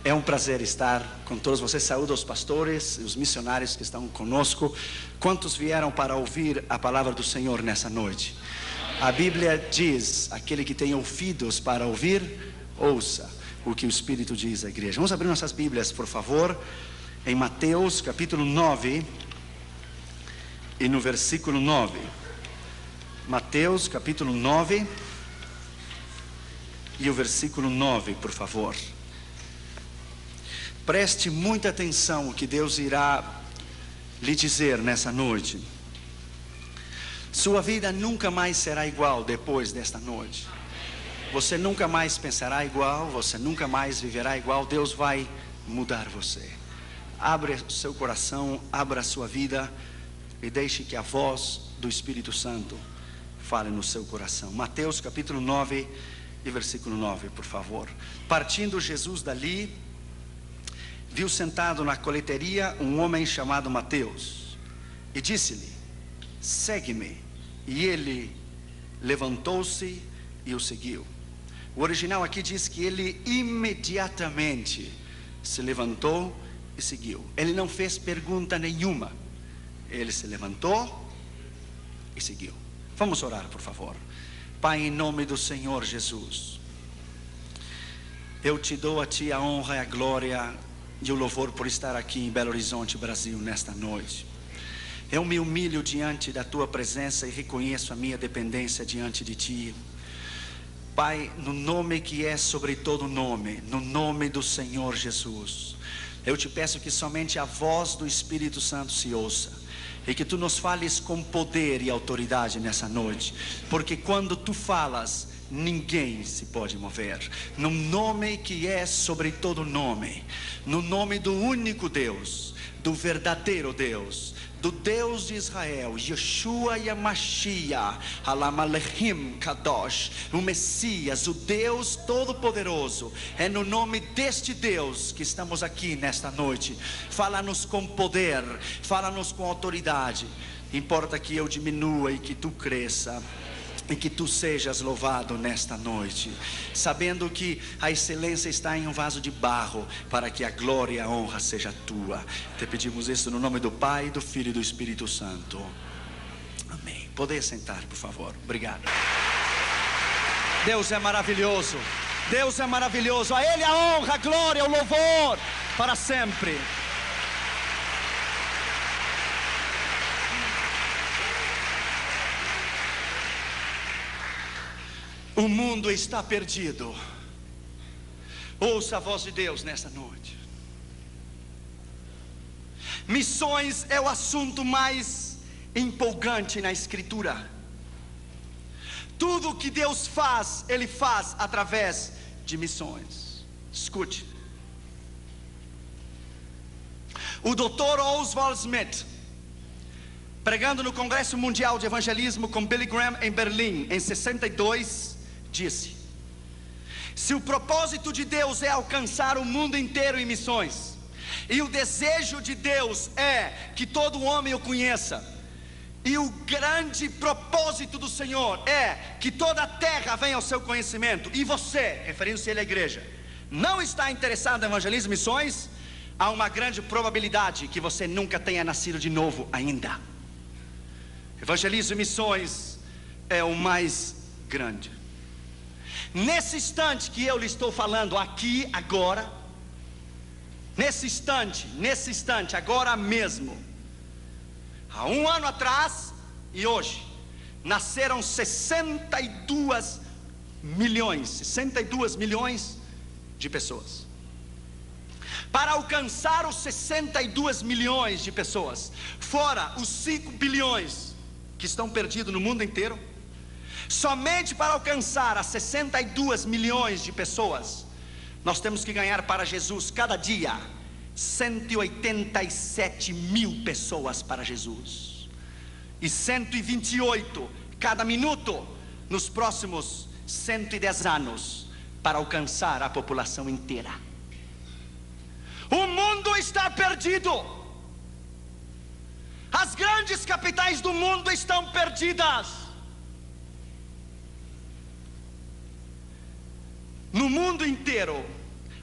É um prazer estar com todos vocês. Saúdo aos pastores e os missionários que estão conosco. Quantos vieram para ouvir a palavra do Senhor nessa noite? A Bíblia diz: aquele que tem ouvidos para ouvir, ouça o que o Espírito diz à igreja. Vamos abrir nossas Bíblias, por favor, em Mateus capítulo 9 e no versículo 9. Mateus capítulo 9 e o versículo 9, por favor. Preste muita atenção no que Deus irá lhe dizer nessa noite. Sua vida nunca mais será igual depois desta noite. Você nunca mais pensará igual, você nunca mais viverá igual. Deus vai mudar você. Abra o seu coração, abra a sua vida e deixe que a voz do Espírito Santo fale no seu coração. Mateus capítulo 9 e versículo 9, por favor. Partindo Jesus dali, viu sentado na coleteria um homem chamado Mateus e disse-lhe: segue-me. E ele levantou-se e o seguiu. O original aqui diz que ele imediatamente se levantou e seguiu. Ele não fez pergunta nenhuma. Ele se levantou e seguiu. Vamos orar, por favor. Pai, em nome do Senhor Jesus, eu te dou a Ti a honra e a glória e o louvor por estar aqui em Belo Horizonte, Brasil, nesta noite. Eu me humilho diante da Tua presença e reconheço a minha dependência diante de Ti. Pai, no nome que é sobre todo nome, no nome do Senhor Jesus, eu te peço que somente a voz do Espírito Santo se ouça e que Tu nos fales com poder e autoridade nessa noite, porque quando Tu falas, ninguém se pode mover. No nome que é sobre todo nome, no nome do único Deus, do verdadeiro Deus, do Deus de Israel, Yeshua Yamashiach, Halamalechim Kadosh, o Messias, o Deus Todo-Poderoso. É no nome deste Deus que estamos aqui nesta noite. Fala-nos com poder, fala-nos com autoridade. Importa que eu diminua e que Tu cresça, e que Tu sejas louvado nesta noite, sabendo que a excelência está em um vaso de barro, para que a glória e a honra seja Tua. Te pedimos isso no nome do Pai, do Filho e do Espírito Santo. Amém. Poder sentar, por favor. Obrigado. Deus é maravilhoso. Deus é maravilhoso. A Ele a honra, a glória, o louvor para sempre. O mundo está perdido. Ouça a voz de Deus nesta noite. Missões é o assunto mais empolgante na Escritura. Tudo que Deus faz, Ele faz através de missões. Escute. O Dr. Oswald Smith, pregando no Congresso Mundial de Evangelismo com Billy Graham em Berlim em 62, disse: se o propósito de Deus é alcançar o mundo inteiro em missões, e o desejo de Deus é que todo homem o conheça, e o grande propósito do Senhor é que toda a terra venha ao seu conhecimento, e você, referindo-se à igreja, não está interessado em evangelismo e missões, há uma grande probabilidade que você nunca tenha nascido de novo ainda. Evangelismo e missões é o mais grande. Nesse instante que eu lhe estou falando aqui, agora, nesse instante, agora mesmo, há um ano atrás e hoje, nasceram 62 milhões de pessoas. Para alcançar os 62 milhões de pessoas, fora os 5 bilhões que estão perdidos no mundo inteiro, somente para alcançar as 62 milhões de pessoas, nós temos que ganhar para Jesus cada dia 187 mil pessoas para Jesus, e 128 cada minuto nos próximos 110 anos, para alcançar a população inteira. O mundo está perdido. As grandes capitais do mundo estão perdidas. No mundo inteiro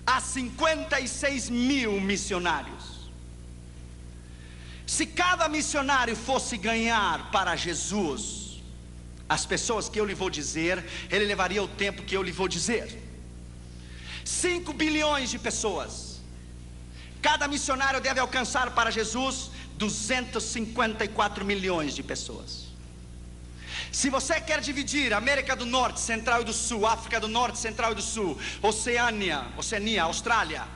a 56 mil missionários. Se cada missionário fosse ganhar para Jesus as pessoas que eu lhe vou dizer, ele levaria o tempo que eu lhe vou dizer. 5 bilhões de pessoas. Cada missionário deve alcançar para Jesus 254 milhões de pessoas. Se você quer dividir América do Norte, Central e do Sul, África do Norte, Central e do Sul, Oceania, Austrália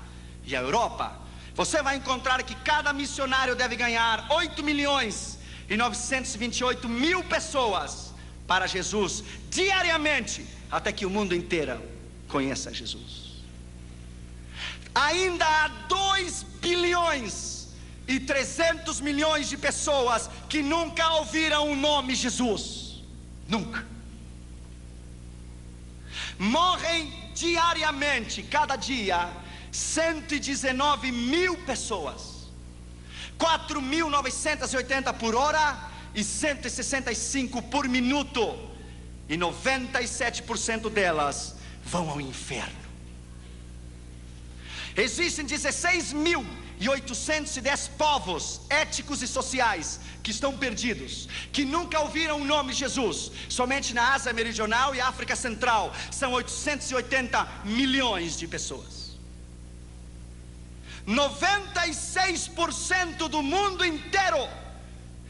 e a Europa, você vai encontrar que cada missionário deve ganhar 8 milhões e 928 mil pessoas para Jesus diariamente, até que o mundo inteiro conheça Jesus. Ainda há 2 bilhões e 300 milhões de pessoas que nunca ouviram o nome Jesus. Nunca. Morrem diariamente, cada dia, 119 mil pessoas, 4.980 por hora e 165 por minuto, e 97% delas vão ao inferno. Existem 16.810 povos étnicos e sociais que estão perdidos, que nunca ouviram o nome Jesus. Somente na Ásia Meridional e África Central são 880 milhões de pessoas. 96% do mundo inteiro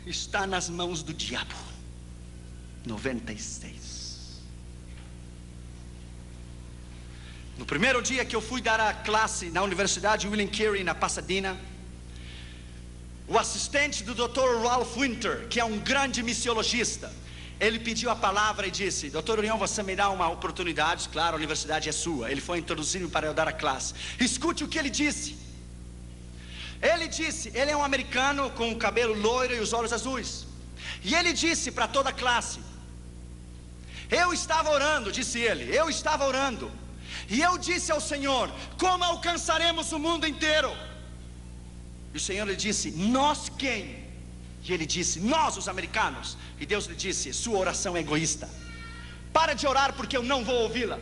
está nas mãos do diabo. 96. No primeiro dia que eu fui dar a classe na Universidade William Carey, na Pasadena, o assistente do Dr. Ralph Winter, que é um grande missiologista, ele pediu a palavra e disse: Dr. Orion, você me dá uma oportunidade? Claro, a universidade é sua. Ele foi introduzido para eu dar a classe. Escute o que ele disse. Ele disse, ele é um americano com o cabelo loiro e os olhos azuis, e ele disse para toda a classe: eu estava orando, disse ele, eu estava orando, e eu disse ao Senhor: como alcançaremos o mundo inteiro? E o Senhor lhe disse: nós quem? E ele disse: nós, os americanos. E Deus lhe disse: sua oração é egoísta, para de orar porque eu não vou ouvi-la.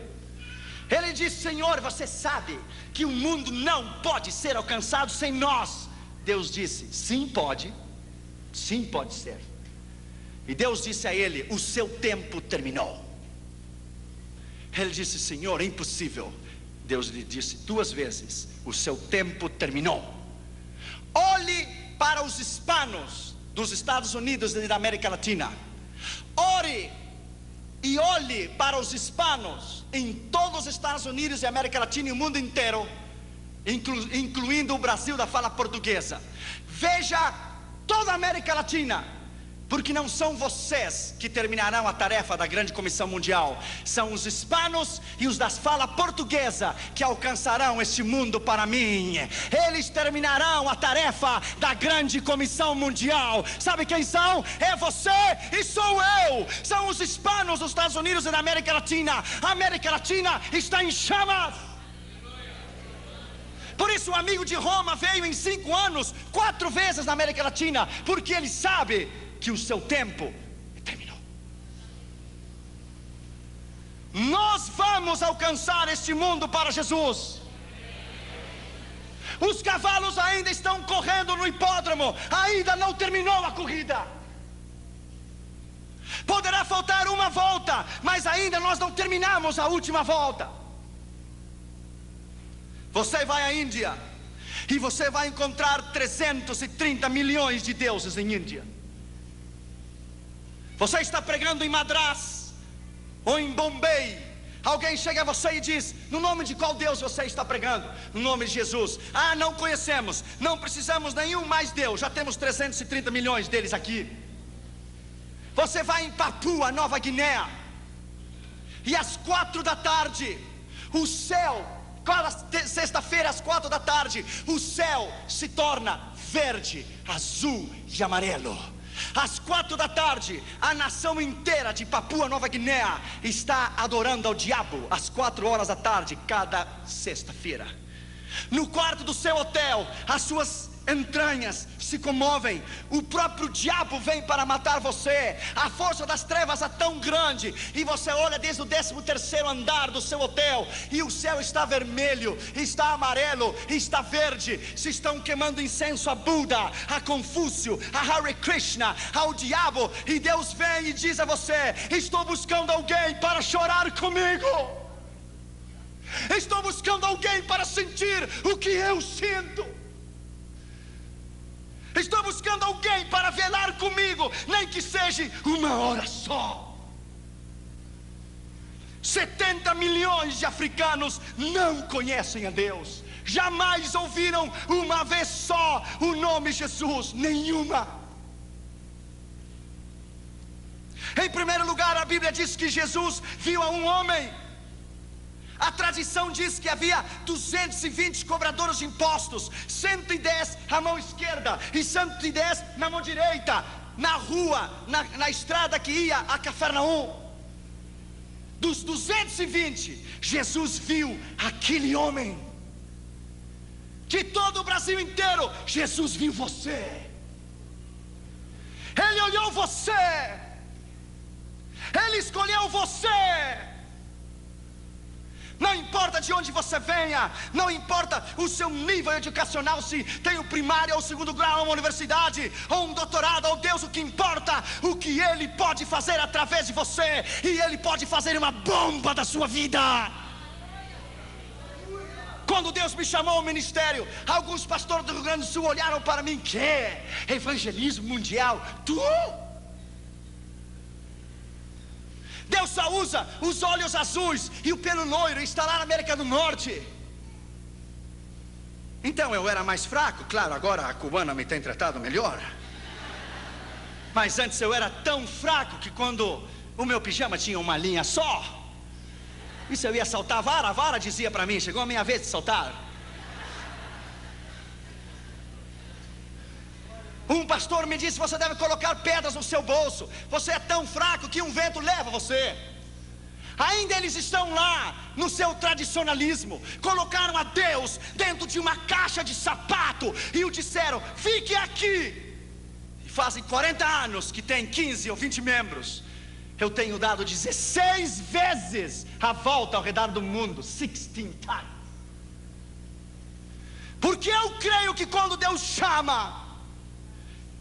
Ele disse: Senhor, você sabe que o mundo não pode ser alcançado sem nós. Deus disse: sim pode ser. E Deus disse a ele: o seu tempo terminou. Ele disse: Senhor, é impossível. Deus lhe disse 2 vezes: o seu tempo terminou. Olhe para os hispanos dos Estados Unidos e da América Latina. Ore e olhe para os hispanos em todos os Estados Unidos e América Latina e o mundo inteiro, incluindo o Brasil da fala portuguesa. Veja toda a América Latina, porque não são vocês que terminarão a tarefa da grande comissão mundial, são os hispanos e os da fala portuguesa que alcançarão este mundo para mim. Eles terminarão a tarefa da grande comissão mundial. Sabe quem são? É você e sou eu. São os hispanos dos Estados Unidos e da América Latina. A América Latina está em chamas. Por isso o amigo de Roma veio em 5 anos 4 vezes na América Latina, porque ele sabe que o seu tempo terminou. Nós vamos alcançar este mundo para Jesus. Os cavalos ainda estão correndo no hipódromo, ainda não terminou a corrida. Poderá faltar uma volta, mas ainda nós não terminamos a última volta. Você vai à Índia e você vai encontrar 330 milhões de deuses em Índia. Você está pregando em Madras ou em Bombay, alguém chega a você e diz: no nome de qual Deus você está pregando? No nome de Jesus. Ah, não conhecemos, não precisamos nenhum mais Deus, já temos 330 milhões deles aqui. Você vai em Papua Nova Guiné e às 4 da tarde o céu, sexta-feira às 4 da tarde, o céu se torna verde, azul e amarelo. Às 4 da tarde, a nação inteira de Papua Nova Guiné está adorando ao diabo às 4 horas da tarde, cada sexta-feira. No quarto do seu hotel, as suas entranhas se comovem. O próprio diabo vem para matar você. A força das trevas é tão grande, e você olha desde o 13º andar do seu hotel, e o céu está vermelho, está amarelo, está verde. Se estão queimando incenso a Buda, a Confúcio, a Hare Krishna, ao diabo. E Deus vem e diz a você: estou buscando alguém para chorar comigo. Estou buscando alguém para sentir o que eu sinto. Estou buscando alguém para velar comigo, nem que seja uma hora só. 70 milhões de africanos não conhecem a Deus. Jamais ouviram uma vez só o nome Jesus. Nenhuma. Em primeiro lugar, a Bíblia diz que Jesus viu a um homem. A tradição diz que havia 220 cobradores de impostos, 110 à mão esquerda e 110 na mão direita, na rua, na estrada que ia a Cafarnaum. Dos 220, Jesus viu aquele homem. De todo o Brasil inteiro, Jesus viu você. Ele olhou você. Ele escolheu você. Não importa de onde você venha, não importa o seu nível educacional, se tem o primário ou o segundo grau, uma universidade ou um doutorado, ou Deus, o que importa, o que Ele pode fazer através de você, e Ele pode fazer uma bomba da sua vida. Quando Deus me chamou ao ministério, alguns pastores do Rio Grande do Sul olharam para mim: que evangelismo mundial? Tu? Deus só usa os olhos azuis e o pelo loiro, está lá na América do Norte. Então eu era mais fraco. Claro, agora a cubana me tem tratado melhor. Mas antes eu era tão fraco que quando o meu pijama tinha uma linha só, e se eu ia saltar a vara dizia para mim: chegou a minha vez de saltar. Um pastor me disse: você deve colocar pedras no seu bolso. Você é tão fraco que um vento leva você. Ainda eles estão lá no seu tradicionalismo. Colocaram a Deus dentro de uma caixa de sapato e o disseram: fique aqui. E fazem 40 anos que tem 15 ou 20 membros. Eu tenho dado 16 vezes a volta ao redor do mundo. 16 times. Porque eu creio que quando Deus chama,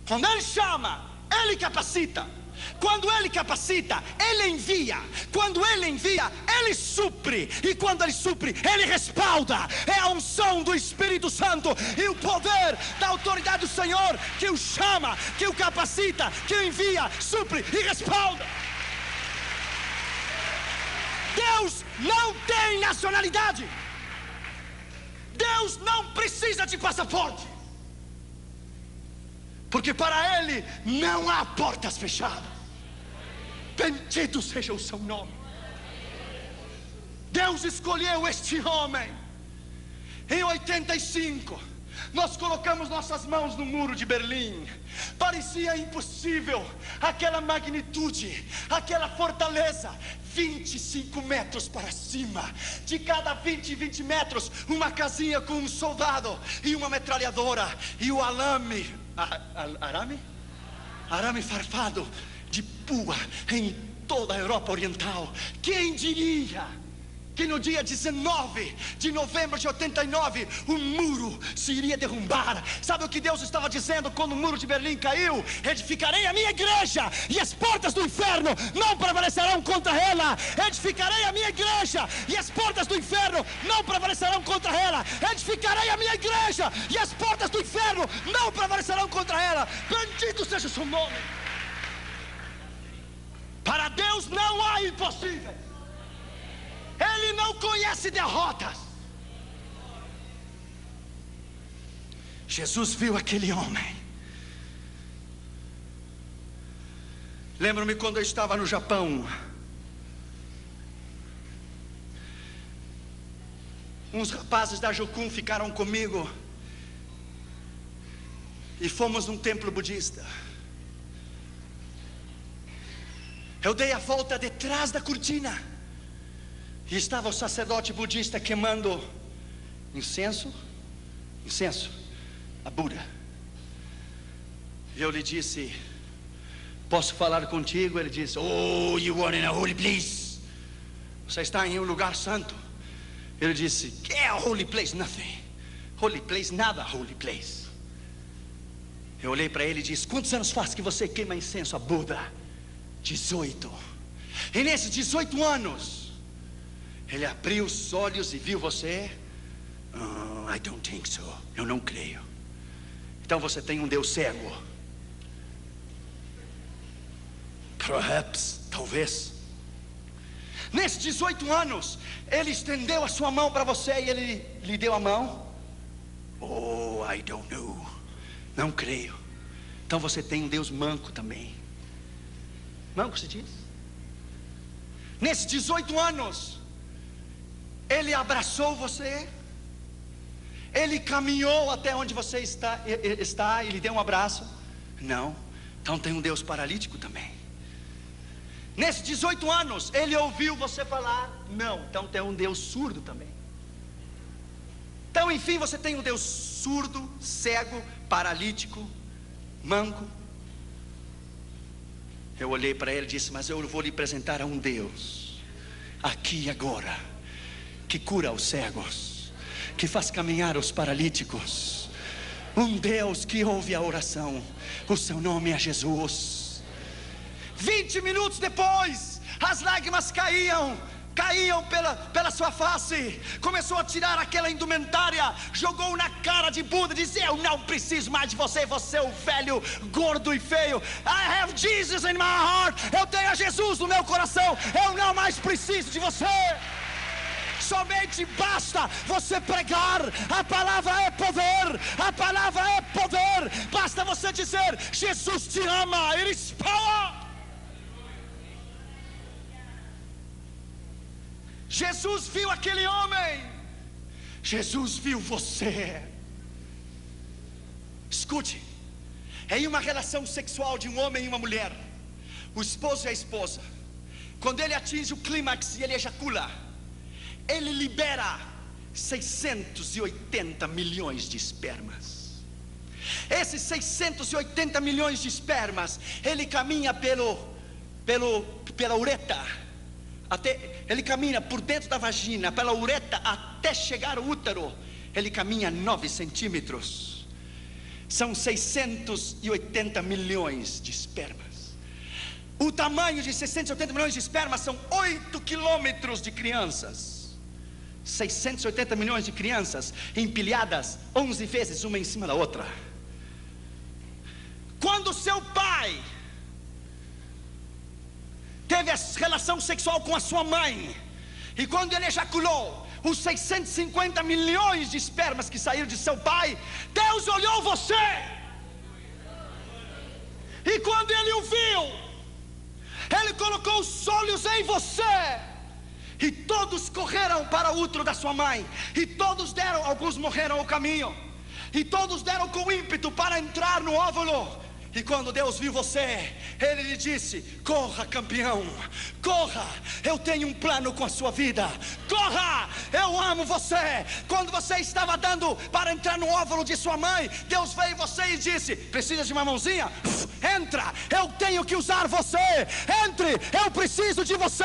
quando Ele chama, Ele capacita. Quando Ele capacita, Ele envia. Quando Ele envia, Ele supre. E quando Ele supre, Ele respalda. É a unção do Espírito Santo e o poder da autoridade do Senhor que o chama, que o capacita, que o envia, supre e respalda. Deus não tem nacionalidade. Deus não precisa de passaporte. Porque para Ele não há portas fechadas. Bendito seja o seu nome. Deus escolheu este homem. Em 85, nós colocamos nossas mãos no muro de Berlim. Parecia impossível, aquela magnitude, aquela fortaleza. 25 metros para cima. De cada 20 metros, uma casinha com um soldado e uma metralhadora. E o arame farpado de pua em toda a Europa Oriental. Quem diria que no dia 19 de novembro de 89 o muro se iria derrubar? Sabe o que Deus estava dizendo quando o muro de Berlim caiu? Edificarei a minha igreja e as portas do inferno não prevalecerão contra ela. Edificarei a minha igreja e as portas do inferno não prevalecerão contra ela. Edificarei a minha igreja e as portas do inferno não prevalecerão contra ela. Bendito seja o seu nome. Para Deus não há impossível. Ele não conhece derrotas. Jesus viu aquele homem. Lembro-me quando eu estava no Japão. Uns rapazes da Jokun ficaram comigo e fomos num templo budista. Eu dei a volta detrás da cortina e estava o sacerdote budista queimando incenso a Buda. Eu lhe disse: posso falar contigo? Ele disse: oh, you are in a holy place. Você está em um lugar santo. Ele disse: que é a holy place? Nothing. Holy place, nada holy place. Eu olhei para ele e disse: quantos anos faz que você queima incenso a Buda? 18. E nesses 18 anos, ele abriu os olhos e viu você? Oh, I don't think so. Eu não creio. Então você tem um Deus cego. Perhaps, talvez. Nesses 18 anos, ele estendeu a sua mão para você e ele lhe deu a mão. Oh, I don't know. Não creio. Então você tem um Deus manco também. Manco se diz? Nesses 18 anos, ele abraçou você. Ele caminhou até onde você está e lhe deu um abraço? Não. Então tem um Deus paralítico também. Nesses 18 anos, ele ouviu você falar? Não. Então tem um Deus surdo também. Então, enfim, você tem um Deus surdo, cego, paralítico, manco. Eu olhei para ele e disse: mas eu vou lhe apresentar a um Deus, aqui e agora, que cura os cegos, que faz caminhar os paralíticos. Um Deus que ouve a oração. O seu nome é Jesus. 20 minutos depois, as lágrimas caíam pela sua face. Começou a tirar aquela indumentária, jogou na cara de Buda, disse: eu não preciso mais de você, você é o velho, gordo e feio. I have Jesus in my heart. Eu tenho a Jesus no meu coração. Eu não mais preciso de você. Somente basta você pregar. A palavra é poder. A palavra é poder. Basta você dizer: Jesus te ama. It is power. Jesus viu aquele homem. Jesus viu você. Escute, em uma relação sexual de um homem e uma mulher, o esposo e a esposa, quando ele atinge o clímax e ele ejacula, ele libera 680 milhões de espermas. Esses 680 milhões de espermas, ele caminha pela uretra. Ele caminha por dentro da vagina, pela uretra, até chegar ao útero. Ele caminha 9 centímetros. São 680 milhões de espermas. O tamanho de 680 milhões de espermas são 8 quilômetros de crianças. 680 milhões de crianças empilhadas 11 vezes uma em cima da outra. Quando seu pai teve relação sexual com a sua mãe, e quando ele ejaculou, os 650 milhões de espermas que saíram de seu pai, Deus olhou você, e quando ele o viu, ele colocou os olhos em você, e todos correram para o útero da sua mãe, e todos deram, alguns morreram ao caminho, e todos deram com ímpeto para entrar no óvulo. E quando Deus viu você, Ele lhe disse: corra, campeão, corra, eu tenho um plano com a sua vida. Corra, eu amo você. Quando você estava dando para entrar no óvulo de sua mãe, Deus veio em você e disse: precisa de uma mãozinha? Entra, eu tenho que usar você. Entre, eu preciso de você.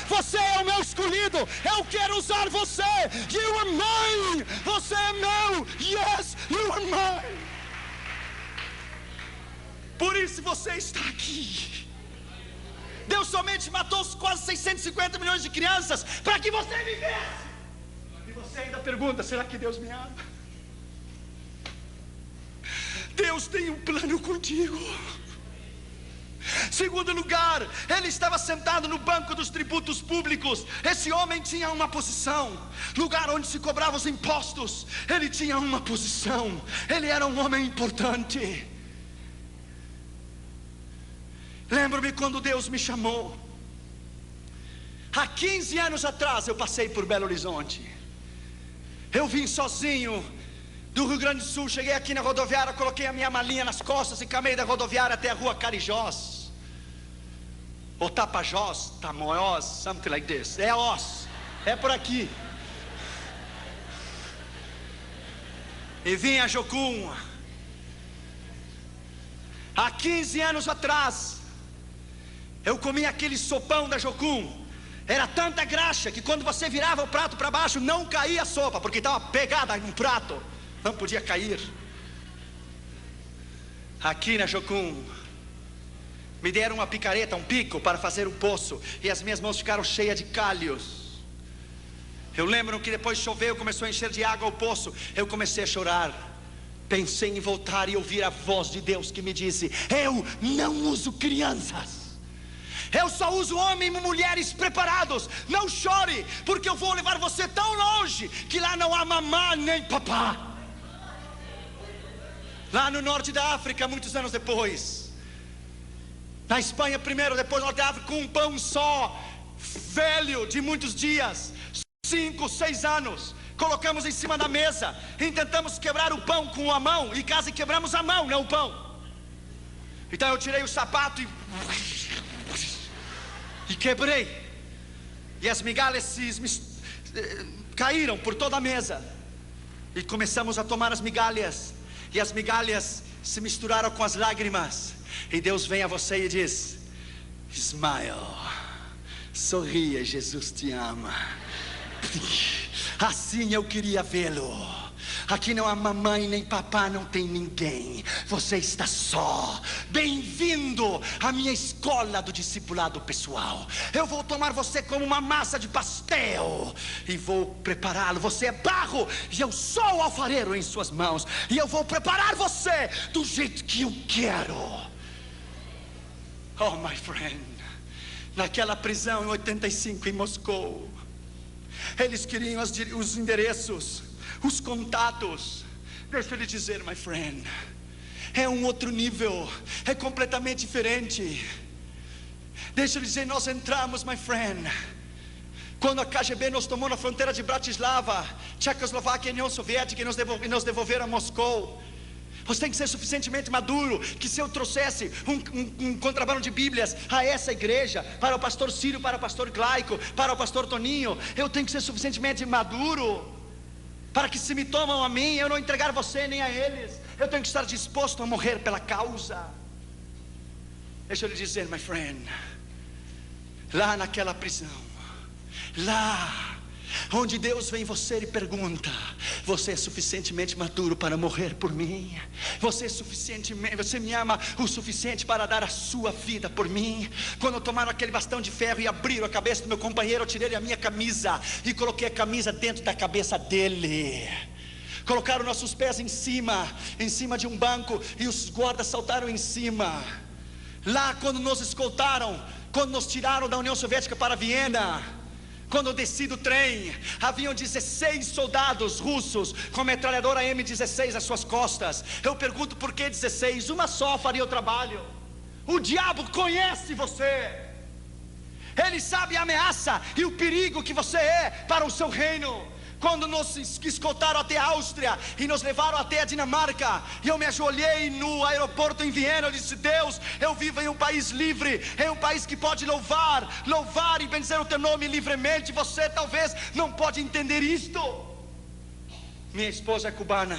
Você é o meu escolhido, eu quero usar você. You are mine, você é meu. Yes, you are mine. Por isso você está aqui. Deus somente matou os quase 650 milhões de crianças para que você vivesse. E você ainda pergunta: será que Deus me ama? Deus tem um plano contigo. Segundo lugar, ele estava sentado no banco dos tributos públicos. Esse homem tinha uma posição, lugar onde se cobravam os impostos. Ele tinha uma posição, ele era um homem importante. Lembro-me quando Deus me chamou. Há 15 anos atrás eu passei por Belo Horizonte. Eu vim sozinho do Rio Grande do Sul. Cheguei aqui na rodoviária, coloquei a minha malinha nas costas e caminhei da rodoviária até a rua Carijós, ou Tapajós, Tamoiós, something like this. É Oz, é por aqui. E vim a Jocum. Há 15 anos atrás, eu comi aquele sopão da Jocum. Era tanta graxa que quando você virava o prato para baixo, não caía a sopa, porque estava pegada no prato, não podia cair. Aqui na Jocum, me deram uma picareta, um pico para fazer um poço, e as minhas mãos ficaram cheias de calhos. Eu lembro que depois choveu, começou a encher de água o poço. Eu comecei a chorar. Pensei em voltar e ouvir a voz de Deus que me disse: eu não uso crianças, eu só uso homens e mulheres preparados. Não chore, porque eu vou levar você tão longe que lá não há mamá nem papá. Lá no norte da África, muitos anos depois, na Espanha primeiro, depois no norte da África, com um pão só, velho, de muitos dias, 5, 6 anos, colocamos em cima da mesa e tentamos quebrar o pão com a mão, e quase quebramos a mão, não o pão. Então eu tirei o sapato e quebrei, e as migalhas caíram por toda a mesa, e começamos a tomar as migalhas, e as migalhas se misturaram com as lágrimas, e Deus vem a você e diz: smile, sorria, Jesus te ama. Assim eu queria vê-lo. Aqui não há mamãe nem papá, não tem ninguém. Você está só. Bem-vindo à minha escola do discipulado pessoal. Eu vou tomar você como uma massa de pastel e vou prepará-lo. Você é barro e eu sou o alfareiro em suas mãos, e eu vou preparar você do jeito que eu quero. Oh, my friend, naquela prisão em 85 em Moscou, eles queriam os endereços, os contatos. Deixa eu lhe dizer, my friend, é um outro nível, é completamente diferente. Deixa eu lhe dizer, nós entramos, my friend, quando a KGB nos tomou na fronteira de Bratislava, Tchecoslováquia e União Soviética, e nos devolveram a Moscou. Você tem que ser suficientemente maduro, que se eu trouxesse um contrabando de bíblias a essa igreja, para o pastor Círio, para o pastor Glaico, para o pastor Toninho, eu tenho que ser suficientemente maduro, para que se me tomam a mim, eu não entregar você nem a eles. Eu tenho que estar disposto a morrer pela causa. Deixa eu lhe dizer, my friend, lá naquela prisão, lá onde Deus vem você e pergunta: você é suficientemente maduro para morrer por mim? Você me ama o suficiente para dar a sua vida por mim? Quando tomaram aquele bastão de ferro e abriram a cabeça do meu companheiro, eu tirei a minha camisa e coloquei a camisa dentro da cabeça dele. Colocaram nossos pés em cima de um banco, e os guardas saltaram em cima. Lá quando nos escoltaram, quando nos tiraram da União Soviética para Viena, quando eu desci do trem, haviam 16 soldados russos com metralhadora M16 às suas costas. Eu pergunto, por que 16? Uma só faria o trabalho. O diabo conhece você. Ele sabe a ameaça e o perigo que você é para o seu reino. Quando nos escoltaram até a Áustria e nos levaram até a Dinamarca, e eu me ajoelhei no aeroporto em Viena, eu disse: Deus, eu vivo em um país livre, em um país que pode louvar e benzer o teu nome livremente. Você talvez não pode entender isto. Minha esposa é cubana.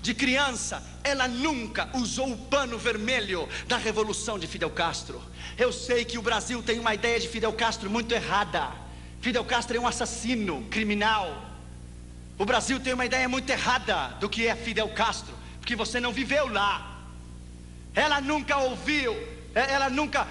De criança, ela nunca usou o pano vermelho da revolução de Fidel Castro. Eu sei que o Brasil tem uma ideia de Fidel Castro muito errada. Fidel Castro é um assassino, criminal. O Brasil tem uma ideia muito errada do que é Fidel Castro, porque você não viveu lá. Ela nunca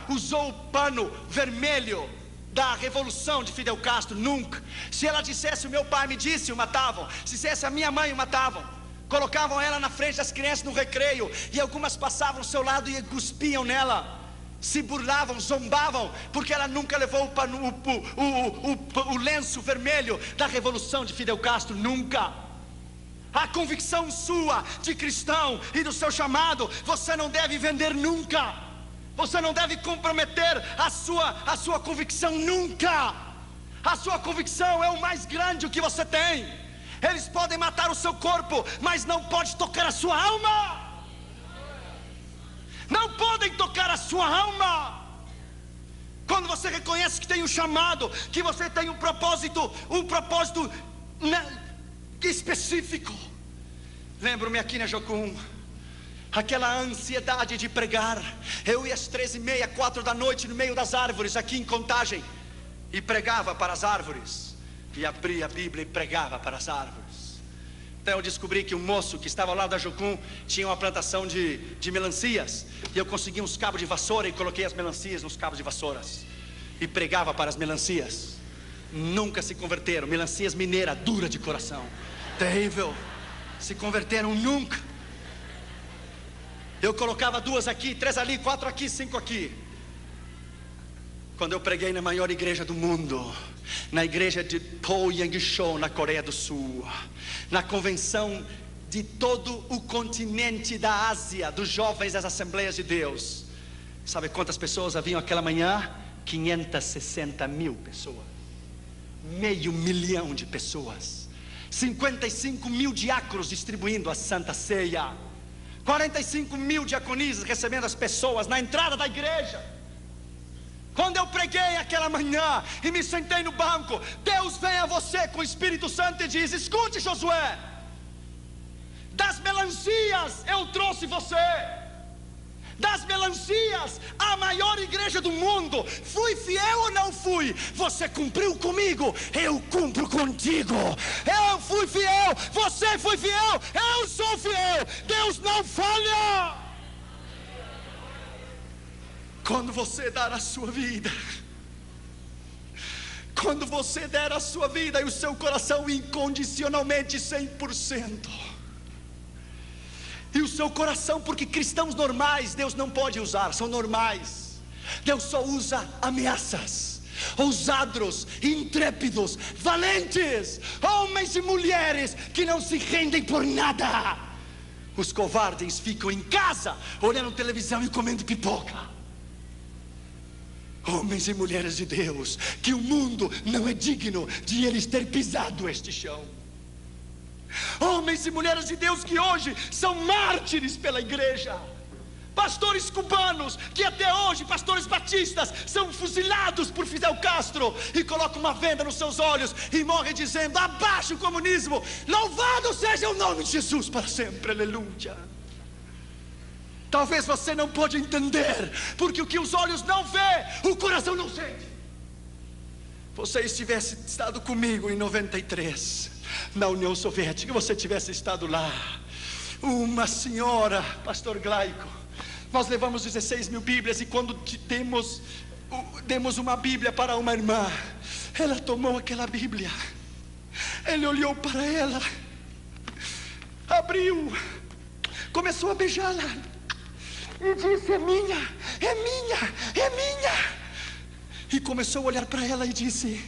usou o pano vermelho da revolução de Fidel Castro, nunca. Se ela dissesse: o meu pai me disse, o matavam. Se dissesse: a minha mãe, o matavam. Colocavam ela na frente das crianças no recreio, e algumas passavam ao seu lado e cuspiam nela, se burlavam, zombavam, porque ela nunca levou o lenço vermelho da revolução de Fidel Castro, nunca. A convicção sua de cristão e do seu chamado, você não deve vender nunca. Você não deve comprometer a sua convicção nunca. A sua convicção é o mais grande que você tem. Eles podem matar o seu corpo, mas não pode tocar a sua alma. Não podem tocar a sua alma. Quando você reconhece que tem um chamado, que você tem um propósito específico. Lembro-me aqui na Jocum, aquela ansiedade de pregar. Eu ia às 13h30, 4 da noite, no meio das árvores, aqui em Contagem, e pregava para as árvores, e abria a Bíblia e pregava para as árvores. Então eu descobri que um moço que estava ao lado da Jocum tinha uma plantação de melancias, e eu consegui uns cabos de vassoura e coloquei as melancias nos cabos de vassouras, e pregava para as melancias. Nunca se converteram, melancias mineira, dura de coração, terrível, se converteram nunca. Eu colocava 2 aqui, 3 ali, 4 aqui, 5 aqui. Quando eu preguei na maior igreja do mundo, na igreja de Po Yang-shou, na Coreia do Sul, na convenção de todo o continente da Ásia, dos jovens das Assembleias de Deus, sabe quantas pessoas haviam aquela manhã? 560 mil pessoas, 500 mil de pessoas, 55 mil diáconos distribuindo a Santa Ceia, 45 mil diaconisas recebendo as pessoas na entrada da igreja. Quando eu preguei aquela manhã e me sentei no banco, Deus vem a você com o Espírito Santo e diz: escute, Josué, das melancias eu trouxe você, das melancias, a maior igreja do mundo. Fui fiel ou não fui? Você cumpriu comigo, eu cumpro contigo. Eu fui fiel, você foi fiel, eu sou fiel. Deus não falha. Quando você dar a sua vida, quando você der a sua vida e o seu coração incondicionalmente 100%, e o seu coração, porque cristãos normais Deus não pode usar, são normais. Deus só usa ameaças, ousados, intrépidos, valentes, homens e mulheres que não se rendem por nada. Os covardes ficam em casa olhando televisão e comendo pipoca. Homens e mulheres de Deus, que o mundo não é digno de eles ter pisado este chão. Homens e mulheres de Deus que hoje são mártires pela igreja. Pastores cubanos que até hoje, pastores batistas, são fuzilados por Fidel Castro e colocam uma venda nos seus olhos e morrem dizendo: abaixo o comunismo, louvado seja o nome de Jesus para sempre, aleluia. Talvez você não pode entender, porque o que os olhos não vê, o coração não sente. Você tivesse estado comigo em 93, na União Soviética, você tivesse estado lá, uma senhora, pastor Glaico, nós levamos 16 mil Bíblias, e quando demos uma Bíblia para uma irmã, ela tomou aquela Bíblia, ele olhou para ela, abriu, começou a beijá-la e disse: é minha, é minha, é minha. E começou a olhar para ela e disse: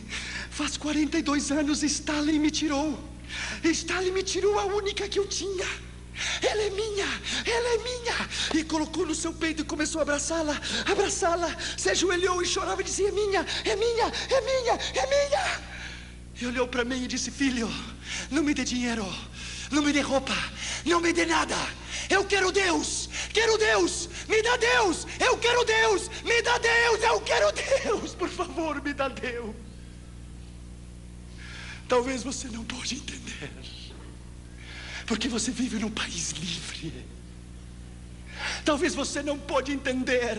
faz 42 anos Stalin me tirou. Stalin me tirou a única que eu tinha. Ela é minha, ela é minha. E colocou no seu peito e começou a abraçá-la, abraçá-la. Se ajoelhou e chorava e dizia: é minha, é minha, é minha, é minha. E olhou para mim e disse: filho, não me dê dinheiro, não me dê roupa, não me dê nada. Eu quero Deus, me dá Deus, eu quero Deus, me dá Deus, eu quero Deus, por favor, me dá Deus. Talvez você não pode entender, porque você vive num país livre. Talvez você não pode entender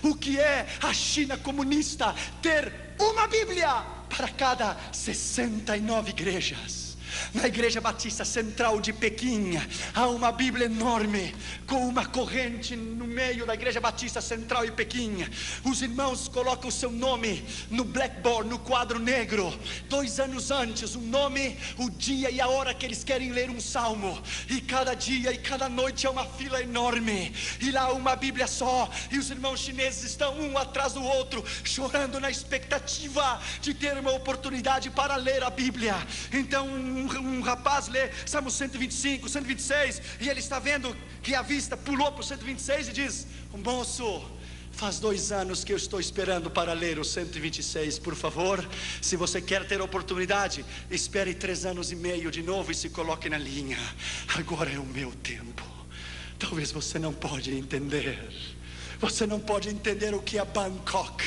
o que é a China comunista ter uma Bíblia para cada 69 igrejas. Na Igreja Batista Central de Pequim há uma Bíblia enorme, com uma corrente no meio da Igreja Batista Central de Pequim. Os irmãos colocam o seu nome no blackboard, no quadro negro, 2 anos antes, o nome, o dia e a hora que eles querem ler um salmo. E cada dia e cada noite é uma fila enorme, e lá uma Bíblia só, e os irmãos chineses estão um atrás do outro, chorando na expectativa de ter uma oportunidade para ler a Bíblia. Então um rapaz lê Salmo 125, 126, e ele está vendo que a vista pulou para o 126 e diz: moço, faz 2 anos que eu estou esperando para ler o 126, por favor, se você quer ter oportunidade, espere 3 anos e meio de novo e se coloque na linha, agora é o meu tempo. Talvez você não pode entender, você não pode entender o que é Bangkok.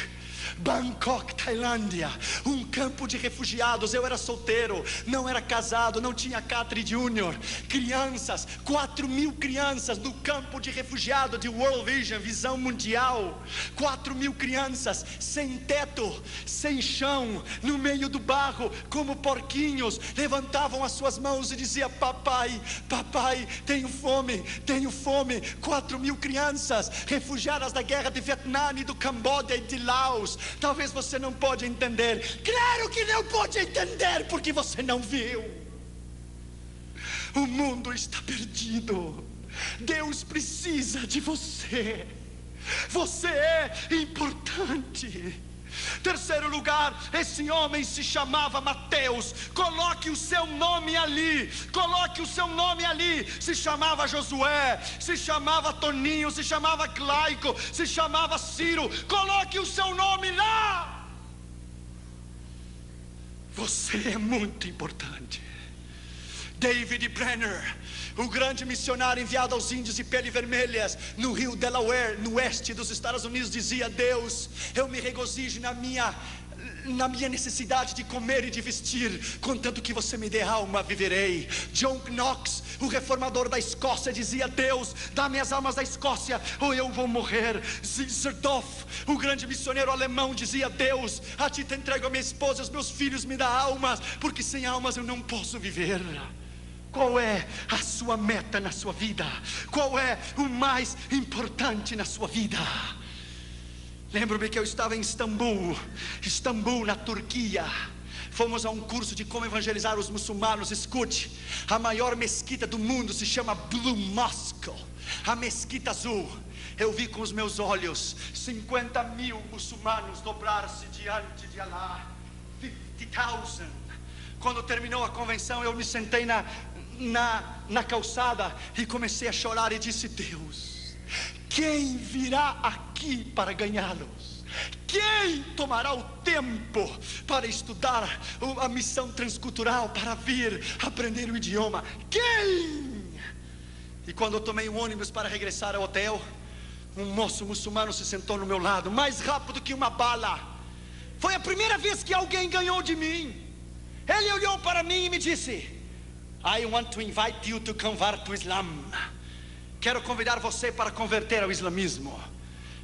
Bangkok, Tailândia, um campo de refugiados. Eu era solteiro, não era casado, não tinha Catri Júnior. Crianças, 4.000 crianças no campo de refugiado de World Vision, visão mundial. 4.000 crianças, sem teto, sem chão, no meio do barro, como porquinhos, levantavam as suas mãos e diziam: papai, papai, tenho fome, tenho fome. 4.000 crianças, refugiadas da guerra de Vietnã e do Camboja e de Laos. Talvez você não pode entender. Claro que não pode entender, porque você não viu. O mundo está perdido. Deus precisa de você. Você é importante. Terceiro lugar, esse homem se chamava Mateus. Coloque o seu nome ali. Coloque o seu nome ali. Se chamava Josué, se chamava Toninho, se chamava Glaico, se chamava Ciro. Coloque o seu nome lá. Você é muito importante. David Brenner, o grande missionário enviado aos índios de pele vermelhas no rio Delaware, no oeste dos Estados Unidos, dizia: Deus, eu me regozijo na minha necessidade de comer e de vestir, contanto que você me dê alma, viverei. John Knox, o reformador da Escócia, dizia: Deus, dá-me as almas da Escócia ou eu vou morrer. Zerdorf, o grande missionário alemão, dizia: Deus, a ti te entrego a minha esposa e os meus filhos, me dá almas, porque sem almas eu não posso viver. Qual é a sua meta na sua vida? Qual é o mais importante na sua vida? Lembro-me que eu estava em Istambul, na Turquia. Fomos a um curso de como evangelizar os muçulmanos. Escute, a maior mesquita do mundo se chama Blue Mosque, a mesquita azul. Eu vi com os meus olhos 50.000 muçulmanos dobrar-se diante de Allah. 50.000. Quando terminou a convenção, eu me sentei na calçada e comecei a chorar e disse: Deus, quem virá aqui para ganhá-los? Quem tomará o tempo para estudar a missão transcultural, para vir aprender o idioma? Quem? E quando eu tomei um ônibus para regressar ao hotel, um moço muçulmano se sentou no meu lado, mais rápido que uma bala. Foi a primeira vez que alguém ganhou de mim. Ele olhou para mim e me disse: I want to invite you to convert to Islam. Quero convidar você para converter ao islamismo.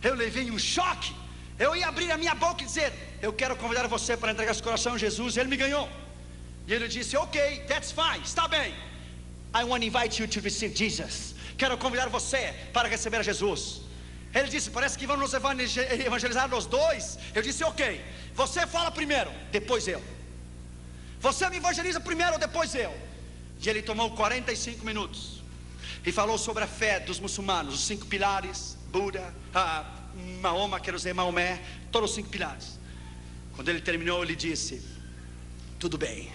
Eu levei um choque. Eu ia abrir a minha boca e dizer: eu quero convidar você para entregar seu coração a Jesus. Ele me ganhou. E ele disse: ok, that's fine, está bem. I want to invite you to receive Jesus. Quero convidar você para receber a Jesus. Ele disse: parece que vamos nos evangelizar nós dois. Eu disse: ok, você fala primeiro, depois eu. Você me evangeliza primeiro, depois eu. E ele tomou 45 minutos e falou sobre a fé dos muçulmanos, os 5 pilares, Buda, Mahoma, quero dizer Maomé, todos os 5 pilares. Quando ele terminou, ele disse: tudo bem,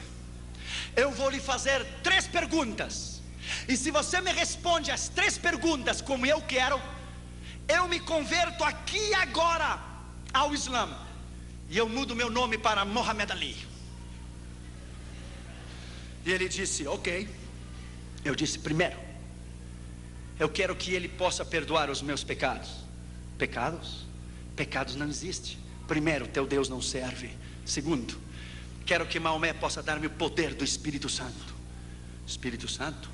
eu vou lhe fazer 3 perguntas, e se você me responde as 3 perguntas como eu quero, eu me converto aqui e agora ao Islã, e eu mudo meu nome para Muhammad Ali. E ele disse: ok. Eu disse: primeiro, eu quero que ele possa perdoar os meus pecados. Pecados? Pecados não existem. Primeiro, teu Deus não serve. Segundo, quero que Maomé possa dar-me o poder do Espírito Santo. Espírito Santo?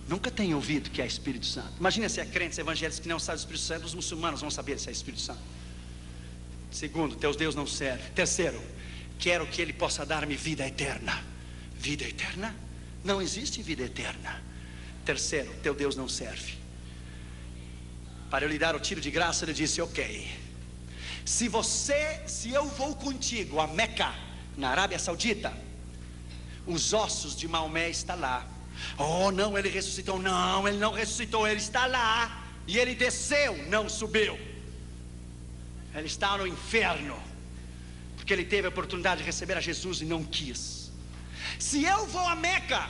Nunca tenho ouvido que é Espírito Santo. Imagina se há crentes evangélicos que não sabem do Espírito Santo. Os muçulmanos vão saber se é Espírito Santo. Segundo, teu Deus não serve. Terceiro, quero que ele possa dar-me vida eterna. Vida eterna? Não existe vida eterna. Terceiro, teu Deus não serve. Para eu lhe dar o tiro de graça, ele disse: ok, se eu vou contigo a Meca, na Arábia Saudita, os ossos de Maomé estão lá. Oh não, ele ressuscitou. Não, ele não ressuscitou, ele está lá. E ele desceu, não subiu. Ele está no inferno, porque ele teve a oportunidade de receber a Jesus e não quis. Se eu vou a Meca,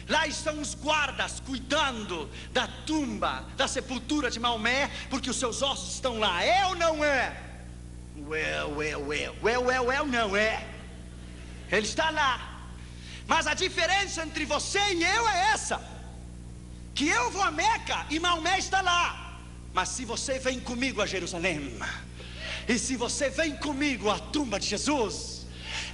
lá estão os guardas cuidando da tumba, da sepultura de Maomé, porque os seus ossos estão lá. É ou não é? Não é. Ele está lá. Mas a diferença entre você e eu é essa: que eu vou a Meca e Maomé está lá. Mas se você vem comigo a Jerusalém, E se você vem comigo à tumba de Jesus,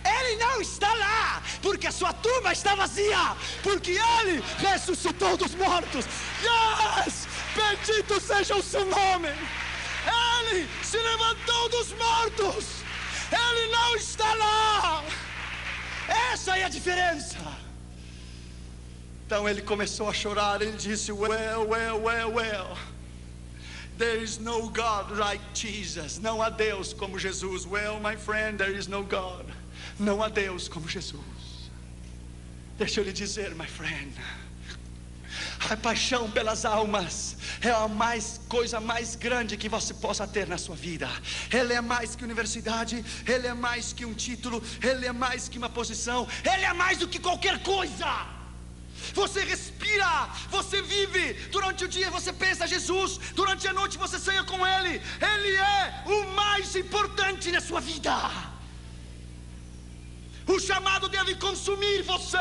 Ele não está lá, porque a sua tumba está vazia, porque Ele ressuscitou dos mortos. Yes! Bendito seja o seu nome. Ele se levantou dos mortos. Ele não está lá. Essa é a diferença. Então ele começou a chorar. Ele disse: well, there is no God like Jesus. Não há Deus como Jesus. Well, my friend, there is no God. Não há Deus como Jesus. Deixa eu lhe dizer, my friend, a paixão pelas almas é a coisa mais grande que você possa ter na sua vida. Ele é mais que universidade, ele é mais que um título, ele é mais que uma posição, ele é mais do que qualquer coisa. Você respira, você vive. Durante o dia você pensa em Jesus, durante a noite você sonha com Ele. Ele é o mais importante na sua vida. O chamado deve consumir você.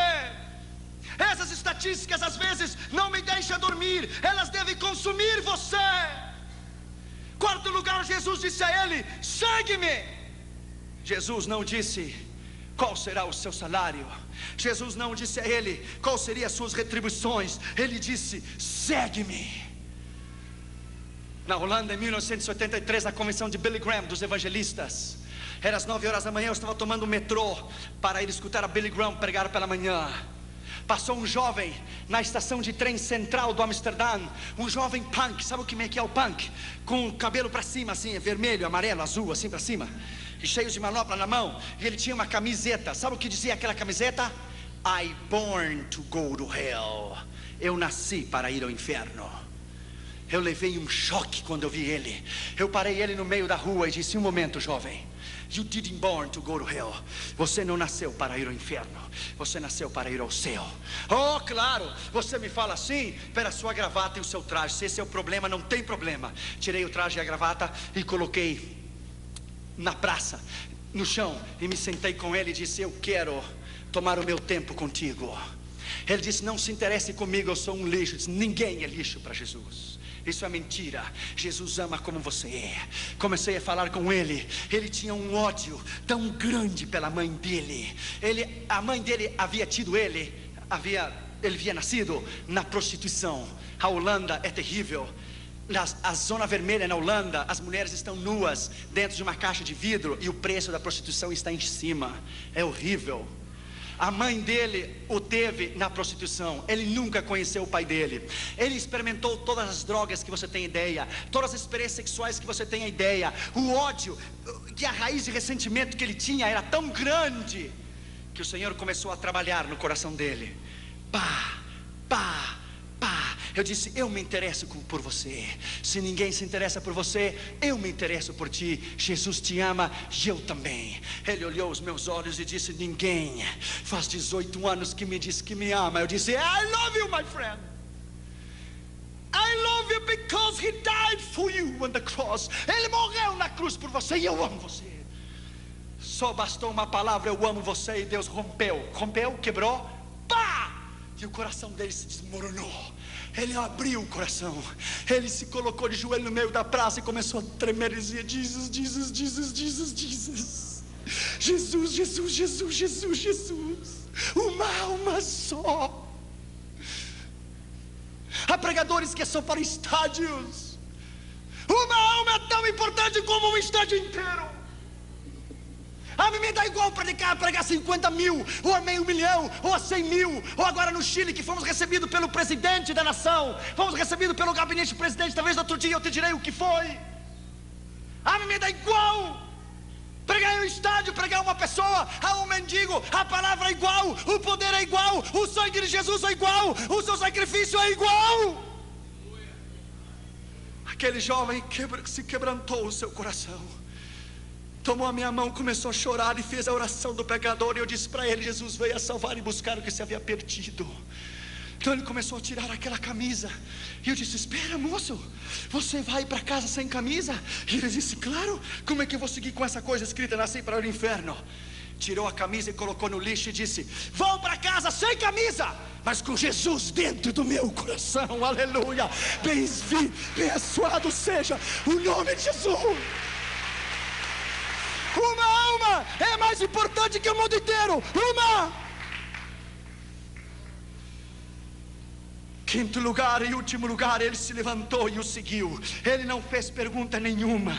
Essas estatísticas às vezes não me deixam dormir. Elas devem consumir você. Quarto lugar, Jesus disse a ele: segue-me. Jesus não disse qual será o seu salário. Jesus não disse a ele qual seriam as suas retribuições. Ele disse: segue-me. Na Holanda, em 1983, na convenção de Billy Graham, dos evangelistas, era às 9 horas da manhã. Eu estava tomando o metrô para ir escutar a Billy Graham pregar pela manhã. Passou um jovem na estação de trem central do Amsterdã. Um jovem punk, sabe o que é o punk? Com o cabelo para cima assim, vermelho, amarelo, azul, assim para cima, e cheio de manopla na mão. E ele tinha uma camiseta. Sabe o que dizia aquela camiseta? I born to go to hell. Eu nasci para ir ao inferno. Eu levei um choque quando eu vi ele. Eu parei ele no meio da rua e disse: um momento, jovem, you didn't born to go to hell. Você não nasceu para ir ao inferno. Você nasceu para ir ao céu. Oh, claro, você me fala assim pela sua gravata e o seu traje. Se esse é o problema, não tem problema. Tirei o traje e a gravata e coloquei na praça, no chão, e me sentei com ele e disse: eu quero tomar o meu tempo contigo. Ele disse: não se interesse comigo, eu sou um lixo. Eu disse: ninguém é lixo para Jesus. Isso é mentira. Jesus ama como você é. Comecei a falar com ele. Ele tinha um ódio tão grande pela mãe dele. A mãe dele havia tido ele havia nascido na prostituição. A Holanda é terrível. A zona vermelha na Holanda, as mulheres estão nuas dentro de uma caixa de vidro e o preço da prostituição está em cima. É horrível. A mãe dele o teve na prostituição. Ele nunca conheceu o pai dele. Ele experimentou todas as drogas que você tem ideia, todas as experiências sexuais que você tem ideia. O ódio, que a raiz de ressentimento que ele tinha era tão grande que o Senhor começou a trabalhar no coração dele. Pá. Eu disse: eu me interesso por você. Se ninguém se interessa por você, eu me interesso por ti. Jesus te ama e eu também. Ele olhou os meus olhos e disse: ninguém faz 18 anos que me diz que me ama. Eu disse: I love you, my friend. I love you because he died for you on the cross. Ele morreu na cruz por você e eu amo você. Só bastou uma palavra: eu amo você, e Deus rompeu, quebrou, pá! E o coração dele se desmoronou. Ele abriu o coração. Ele se colocou de joelho no meio da praça e começou a tremer e dizia: Jesus, Jesus, Jesus, Jesus, Jesus. Jesus, Jesus, Jesus, Jesus, Jesus. Uma alma só. Há pregadores que são para estádios. Uma alma é tão importante como um estádio inteiro. A mim me dá igual pregar 50 mil, ou a meio milhão, ou a 100 mil. Ou agora no Chile, que fomos recebidos pelo presidente da nação, fomos recebidos pelo gabinete do presidente. Talvez outro dia eu te direi o que foi. A mim me dá igual pregar em um estádio, pregar uma pessoa, a um mendigo. A palavra é igual, o poder é igual, o sangue de Jesus é igual, o seu sacrifício é igual. Aquele jovem se quebrantou o seu coração, tomou a minha mão, começou a chorar e fez a oração do pecador. E eu disse para ele: Jesus veio a salvar e buscar o que se havia perdido. Então ele começou a tirar aquela camisa. E eu disse: espera, moço, você vai para casa sem camisa? E ele disse: claro, como é que eu vou seguir com essa coisa escrita: nasci para o inferno? Tirou a camisa e colocou no lixo e disse: vou para casa sem camisa, mas com Jesus dentro do meu coração. Aleluia. Bem-abençoado seja o nome de Jesus. Uma alma é mais importante que o mundo inteiro. Uma. Quinto lugar e último lugar, ele se levantou e o seguiu. Ele não fez pergunta nenhuma.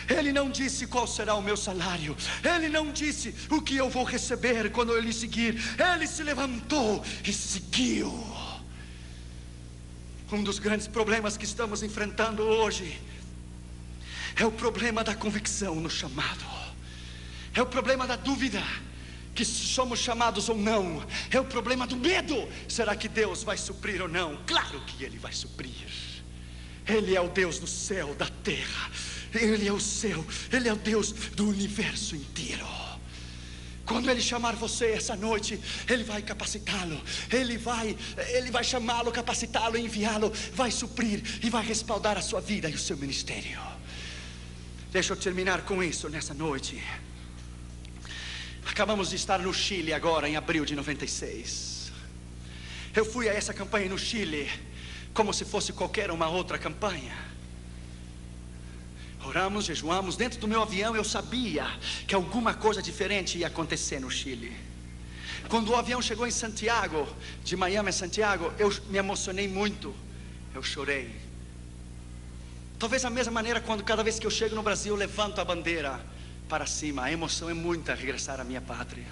Ele não disse qual será o meu salário. Ele não disse o que eu vou receber quando eu lhe seguir. Ele se levantou e seguiu. Um dos grandes problemas que estamos enfrentando hoje é o problema da convicção no chamado. É o problema da dúvida, que se somos chamados ou não. É o problema do medo. Será que Deus vai suprir ou não? Claro que Ele vai suprir. Ele é o Deus do céu, da terra. Ele é o céu, Ele é o Deus do universo inteiro. Quando Ele chamar você essa noite, Ele vai capacitá-lo. Ele vai chamá-lo, capacitá-lo, enviá-lo. Vai suprir e vai respaldar a sua vida e o seu ministério. Deixa eu terminar com isso nessa noite. Acabamos de estar no Chile agora, em abril de 96. Eu fui a essa campanha no Chile como se fosse qualquer uma outra campanha. Oramos, jejuamos. Dentro do meu avião eu sabia que alguma coisa diferente ia acontecer no Chile. Quando o avião chegou em Santiago, de Miami a Santiago, eu me emocionei muito. Eu chorei. Talvez a mesma maneira quando cada vez que eu chego no Brasil eu levanto a bandeira para cima. A emoção é muita regressar à minha pátria.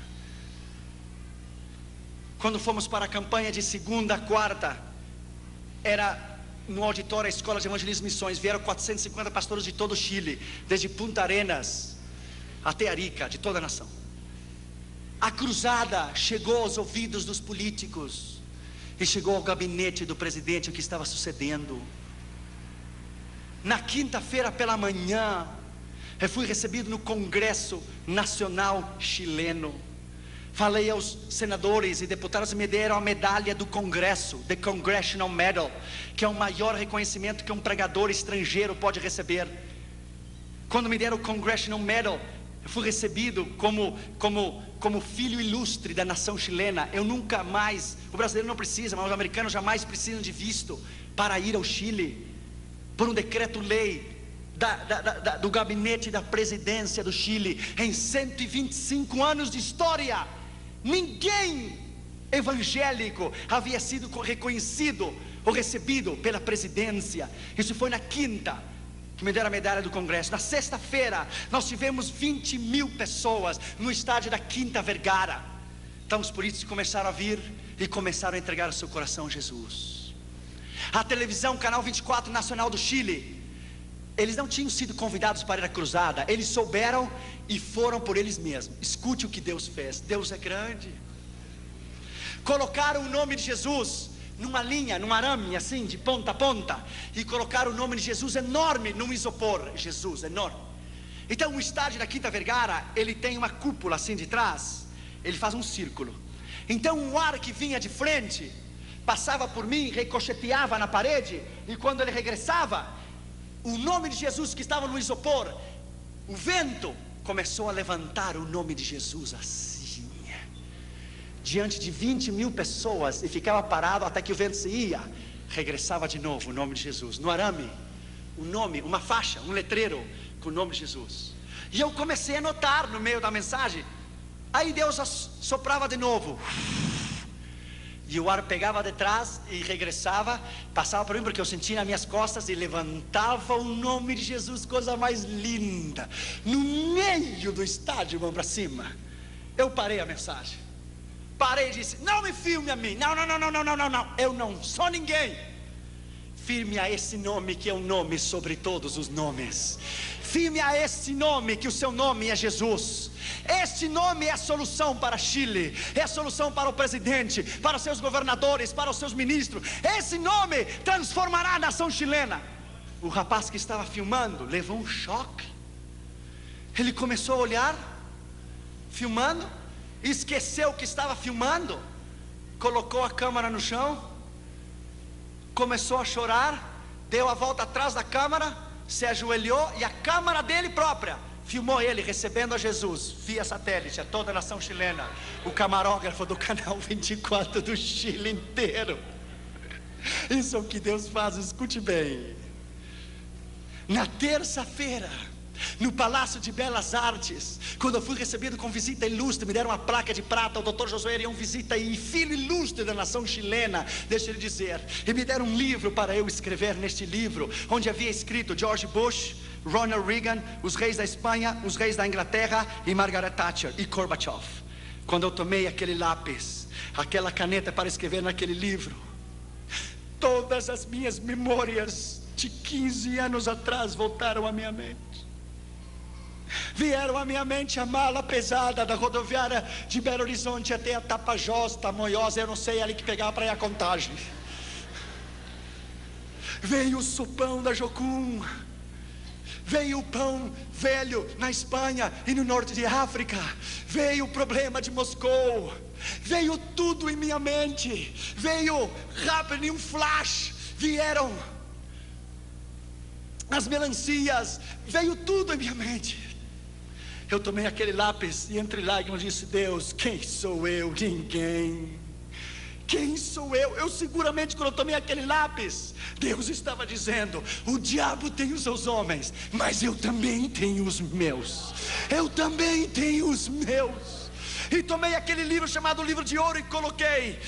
Quando fomos para a campanha de segunda a quarta, era no auditório da Escola de Evangelismo e Missões. Vieram 450 pastores de todo o Chile, desde Punta Arenas até Arica, de toda a nação. A cruzada chegou aos ouvidos dos políticos e chegou ao gabinete do presidente o que estava sucedendo. Na quinta-feira pela manhã, eu fui recebido no Congresso Nacional Chileno. Falei aos senadores e deputados e me deram a medalha do Congresso, The Congressional Medal, que é o maior reconhecimento que um pregador estrangeiro pode receber. Quando me deram o Congressional Medal, eu fui recebido como filho ilustre da nação chilena. Eu nunca mais, o brasileiro não precisa, mas os americanos jamais precisam de visto para ir ao Chile, por um decreto-lei do gabinete da presidência do Chile. Em 125 anos de história, ninguém evangélico havia sido reconhecido ou recebido pela presidência. Isso foi na quinta que me deram a medalha do Congresso. Na sexta-feira nós tivemos 20 mil pessoas no estádio da Quinta Vergara. Então os políticos começaram a vir e começaram a entregar o seu coração a Jesus. A televisão, Canal 24 Nacional do Chile, eles não tinham sido convidados para ir à cruzada. Eles souberam e foram por eles mesmos. Escute o que Deus fez. Deus é grande. Colocaram o nome de Jesus numa linha, num arame assim, de ponta a ponta, e colocaram o nome de Jesus enorme num isopor. Jesus, enorme. Então o estádio da Quinta Vergara, ele tem uma cúpula assim de trás. Ele faz um círculo. Então o ar que vinha de frente passava por mim, ricocheteava na parede, e quando ele regressava, o nome de Jesus que estava no isopor, o vento começou a levantar o nome de Jesus assim, diante de 20 mil pessoas, e ficava parado até que o vento se ia. Regressava de novo o nome de Jesus, no arame, um nome, uma faixa, um letreiro com o nome de Jesus. E eu comecei a notar no meio da mensagem. Aí Deus soprava de novo, e o ar pegava de trás e regressava, passava por mim, porque eu sentia nas minhas costas, e levantava o nome de Jesus, coisa mais linda, no meio do estádio, mão para cima. Eu parei a mensagem, parei e disse: não me filme a mim, não, eu não sou ninguém. Firme a esse nome que é o nome sobre todos os nomes. Firme a esse nome, que o seu nome é Jesus. Este nome é a solução para Chile, é a solução para o presidente, para os seus governadores, para os seus ministros. Esse nome transformará a nação chilena. O rapaz que estava filmando levou um choque. Ele começou a olhar, filmando, esqueceu que estava filmando, colocou a câmera no chão, começou a chorar, deu a volta atrás da câmera, se ajoelhou, e a câmera dele própria filmou ele recebendo a Jesus via satélite a toda a nação chilena. O camarógrafo do Canal 24 do Chile inteiro. Isso é o que Deus faz, escute bem. Na terça-feira no Palácio de Belas Artes, quando eu fui recebido com visita ilustre, me deram uma placa de prata, o Dr. Josué Arião Visita, e filho ilustre da nação chilena, deixa ele dizer, e me deram um livro para eu escrever. Neste livro, onde havia escrito George Bush, Ronald Reagan, os reis da Espanha, os reis da Inglaterra, e Margaret Thatcher e Gorbachev. Quando eu tomei aquele lápis, aquela caneta para escrever naquele livro, todas as minhas memórias de 15 anos atrás voltaram à minha mente. Vieram à minha mente a mala pesada da rodoviária de Belo Horizonte até a Tapajós, Tamoiós, eu não sei, ali que pegava para ir a Contagem. Veio o sopão da Jocum, veio o pão velho na Espanha e no norte de África, veio o problema de Moscou, veio tudo em minha mente, veio rápido em um flash, vieram as melancias, veio tudo em minha mente. Eu tomei aquele lápis e entre lágrimas disse: Deus, quem sou eu? Ninguém. Quem sou eu? Eu seguramente, quando eu tomei aquele lápis, Deus estava dizendo: o diabo tem os seus homens, mas eu também tenho os meus. Eu também tenho os meus. E tomei aquele livro chamado Livro de Ouro e coloquei: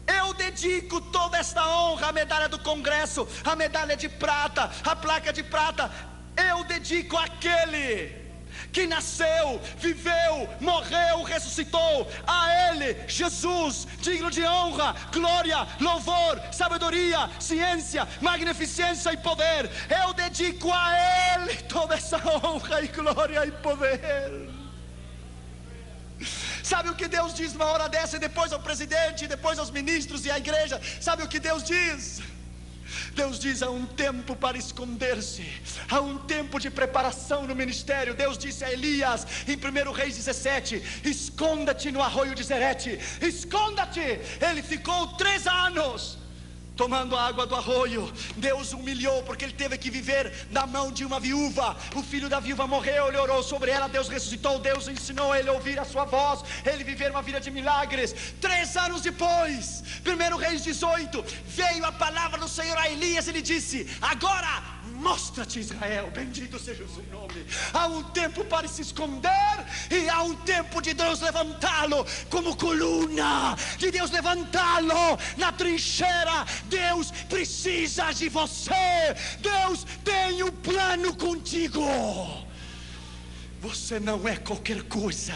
eu dedico toda esta honra, a medalha do Congresso, a medalha de prata, a placa de prata, eu dedico àquele que nasceu, viveu, morreu, ressuscitou. A Ele, Jesus, digno de honra, glória, louvor, sabedoria, ciência, magnificência e poder. Eu dedico a Ele toda essa honra e glória e poder. Sabe o que Deus diz numa hora dessa? E depois ao presidente, e depois aos ministros e à igreja. Sabe o que Deus diz? Deus diz: há um tempo para esconder-se, há um tempo de preparação no ministério. Deus disse a Elias em 1 Reis 17: esconda-te no arroio de Zerete, esconda-te. Ele ficou 3 anos tomando a água do arroio. Deus humilhou, porque ele teve que viver na mão de uma viúva. O filho da viúva morreu, ele orou sobre ela, Deus ressuscitou, Deus ensinou ele a ouvir a sua voz, ele viver uma vida de milagres. 3 anos depois, 1 Reis 18, veio a palavra do Senhor a Elias. Ele disse: agora mostra-te, Israel, bendito seja o seu nome. Há um tempo para se esconder, e há um tempo de Deus levantá-lo como coluna, de Deus levantá-lo na trincheira. Deus precisa de você. Deus tem um plano contigo. Você não é qualquer coisa,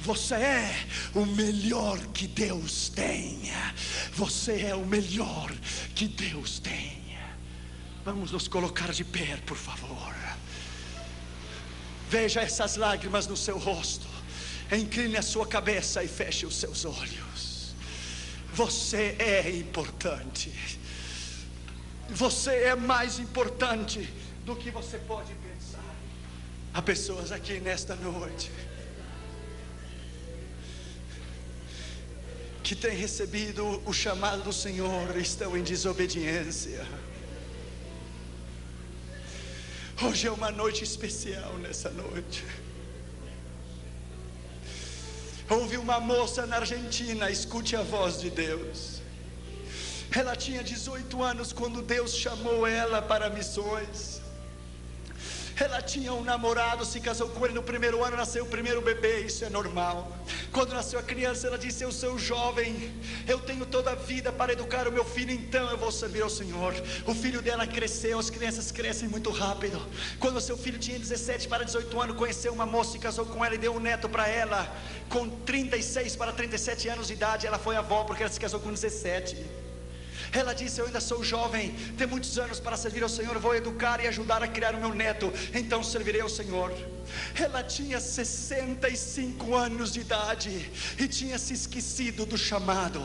você é o melhor que Deus tem. Você é o melhor que Deus tem. Vamos nos colocar de pé, por favor. Veja essas lágrimas no seu rosto. Incline a sua cabeça e feche os seus olhos. Você é importante. Você é mais importante do que você pode pensar. Há pessoas aqui nesta noite que têm recebido o chamado do Senhor e estão em desobediência. Hoje é uma noite especial. Nessa noite houve uma moça na Argentina, escute a voz de Deus. Ela tinha 18 anos quando Deus chamou ela para missões. Ela tinha um namorado, se casou com ele no 1º ano, nasceu o primeiro bebê, isso é normal. Quando nasceu a criança, ela disse: eu sou jovem, eu tenho toda a vida para educar o meu filho, então eu vou servir ao Senhor. O filho dela cresceu, as crianças crescem muito rápido. Quando seu filho tinha 17 para 18 anos, conheceu uma moça, se casou com ela e deu um neto para ela. Com 36 para 37 anos de idade, ela foi avó, porque ela se casou com 17. Ela disse: eu ainda sou jovem, tenho muitos anos para servir ao Senhor, vou educar e ajudar a criar o meu neto, então servirei ao Senhor. Ela tinha 65 anos de idade e tinha se esquecido do chamado.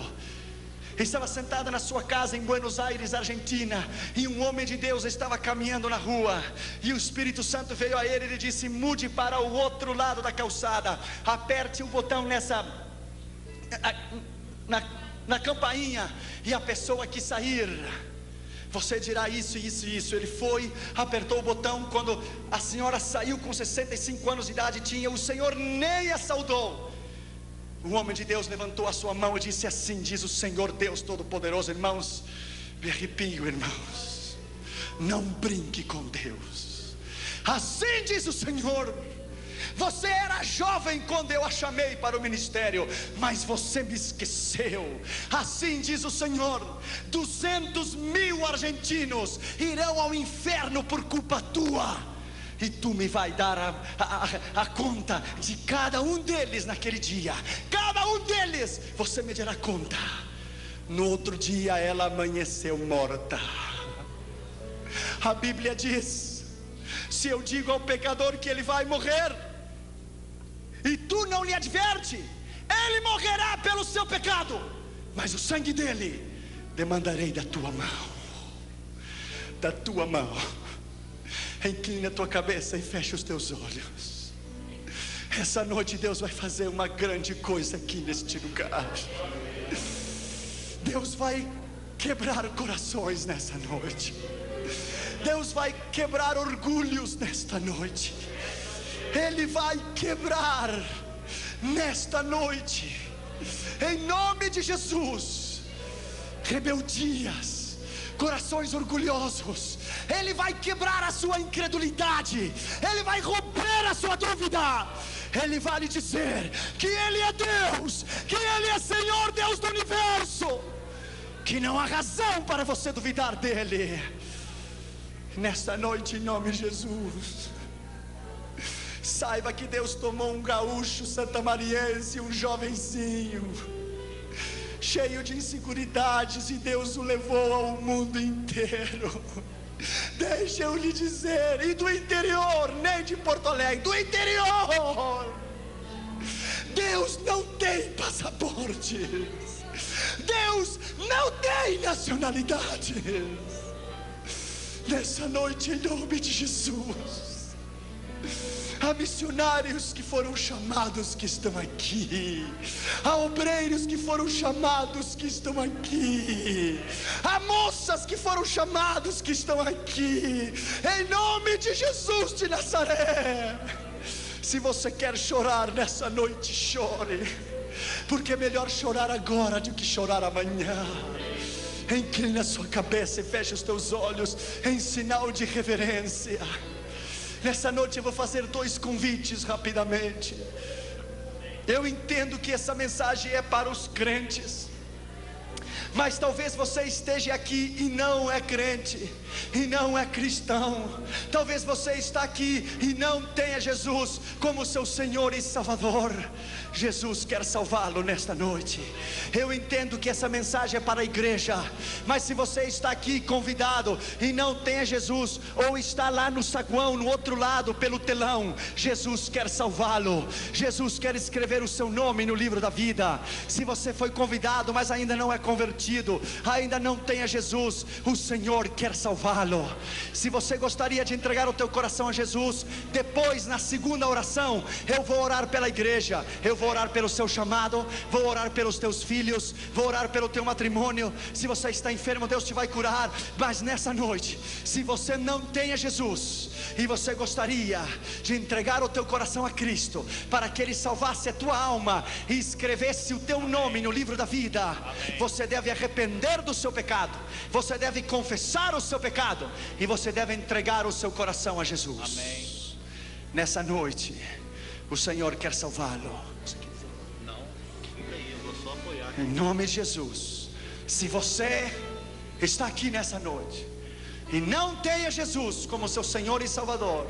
Estava sentada na sua casa em Buenos Aires, Argentina, e um homem de Deus estava caminhando na rua, e o Espírito Santo veio a ele e disse: mude para o outro lado da calçada, aperte o botão na campainha, e a pessoa que sair, você dirá isso, isso e isso. Ele foi, apertou o botão. Quando a senhora saiu com 65 anos de idade, o Senhor nem a saudou. O homem de Deus levantou a sua mão e disse assim: diz o Senhor Deus Todo-Poderoso. Irmãos, me arrepio, irmãos, não brinque com Deus. Assim diz o Senhor: você era jovem quando eu a chamei para o ministério, mas você me esqueceu. Assim diz o Senhor: 200.000 argentinos irão ao inferno por culpa tua, e tu me vai dar a conta de cada um deles naquele dia. Cada um deles você me dará conta. No outro dia ela amanheceu morta. A Bíblia diz: se eu digo ao pecador que ele vai morrer, e tu não lhe adverte, ele morrerá pelo seu pecado, mas o sangue dele demandarei da tua mão. Da tua mão. Inclina a tua cabeça e fecha os teus olhos. Essa noite Deus vai fazer uma grande coisa aqui neste lugar. Deus vai quebrar corações nessa noite. Deus vai quebrar orgulhos nesta noite. Ele vai quebrar nesta noite, em nome de Jesus, rebeldias, corações orgulhosos. Ele vai quebrar a sua incredulidade. Ele vai romper a sua dúvida. Ele vai lhe dizer que Ele é Deus, que Ele é Senhor, Deus do universo, que não há razão para você duvidar dEle. Nesta noite, em nome de Jesus, saiba que Deus tomou um gaúcho santamariense, um jovenzinho, cheio de inseguridades, e Deus o levou ao mundo inteiro. Deixa eu lhe dizer, e do interior, nem de Porto Alegre, do interior, Deus não tem passaportes, Deus não tem nacionalidades. Nessa noite, em nome de Jesus, há missionários que foram chamados que estão aqui, há obreiros que foram chamados que estão aqui, há moças que foram chamados que estão aqui, em nome de Jesus de Nazaré. Se você quer chorar nessa noite, chore, porque é melhor chorar agora do que chorar amanhã. Inclina a sua cabeça e feche os teus olhos em sinal de reverência. Nessa noite eu vou fazer 2 convites rapidamente. Eu entendo que essa mensagem é para os crentes, mas talvez você esteja aqui e não é crente, e não é cristão. Talvez você está aqui e não tenha Jesus como seu Senhor e Salvador. Jesus quer salvá-lo nesta noite. Eu entendo que essa mensagem é para a igreja, mas se você está aqui convidado e não tem Jesus, ou está lá no saguão, no outro lado, pelo telão, Jesus quer salvá-lo. Jesus quer escrever o seu nome no livro da vida. Se você foi convidado, mas ainda não é convertido, ainda não tem a Jesus, o Senhor quer salvá-lo. Se você gostaria de entregar o teu coração a Jesus, depois na segunda oração, eu vou orar pela igreja, eu vou orar pelo seu chamado, vou orar pelos teus filhos, vou orar pelo teu matrimônio. Se você está enfermo, Deus te vai curar. Mas nessa noite, se você não tem a Jesus, e você gostaria de entregar o teu coração a Cristo, para que Ele salvasse a tua alma e escrevesse o teu nome no livro da vida, amém, você deve arrepender do seu pecado, você deve confessar o seu pecado, e você deve entregar o seu coração a Jesus. Amém. Nessa noite, o Senhor quer salvá-lo. Em nome de Jesus. Se você está aqui nessa noite e não tem a Jesus como seu Senhor e Salvador,